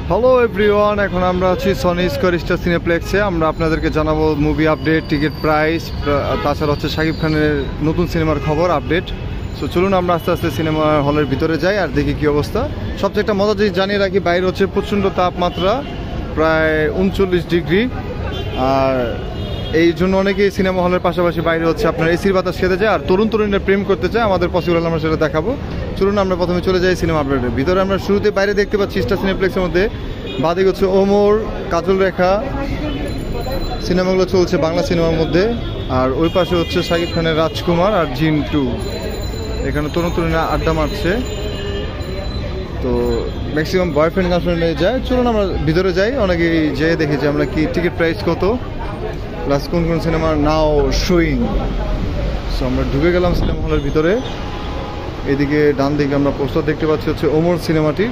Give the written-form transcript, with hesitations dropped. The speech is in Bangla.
হ্যালো এভরিওয়ান, এখন আমরা আছি সনি স্কয়ার স্টার সিনেপ্লেক্সে। আমরা আপনাদেরকে জানাবো মুভি আপডেট, টিকিট প্রাইস, তাছাড়া হচ্ছে শাকিব খানের নতুন সিনেমার খবর আপডেট। সো চলুন আমরা আস্তে আস্তে সিনেমা হলের ভিতরে যাই আর দেখি কী অবস্থা। সবচেয়ে একটা মজা জিনিস জানিয়ে রাখি, বাইরে হচ্ছে প্রচণ্ড তাপমাত্রা, প্রায় 39 ডিগ্রি। আর এই জন্য অনেকেই সিনেমা হলের পাশাপাশি বাইরে হচ্ছে আপনার এসির বাতাস খেতে যায় আর তরুণ তরুণীরা প্রেম করতে চায়। আমাদের পসিবল, আমরা সেটা দেখাবো। চলুন আমরা প্রথমে চলে যাই সিনেমা আপডেটের ভিতরে। আমরা শুরুতে বাইরে দেখতে পাচ্ছি স্টার সিনেপ্লেক্সের মধ্যে, বাদিকে হচ্ছে ওমর, কাজল রেখা সিনেমাগুলো চলছে বাংলা সিনেমার মধ্যে। আর ওই পাশে হচ্ছে শাকিব খানের রাজকুমার আর জিন 2। এখানে তরুণ তরুণীরা আড্ডা মারছে। তো ম্যাক্সিমাম বয়ফ্রেন্ড গার্লফ্রেন্ড নিয়ে যায়। চলুন আমরা ভিতরে যাই, অনেকেই যেয়ে দেখেছি আমরা কি টিকিট প্রাইস কত, প্লাস কোন কোন সিনেমার নাও শোয়িং। সো আমরা ঢুকে গেলাম সিনেমা হলের ভিতরে। এদিকে ডান দিকে আমরা পোস্টার দেখতে পাচ্ছি হচ্ছে ওমর সিনেমাটির।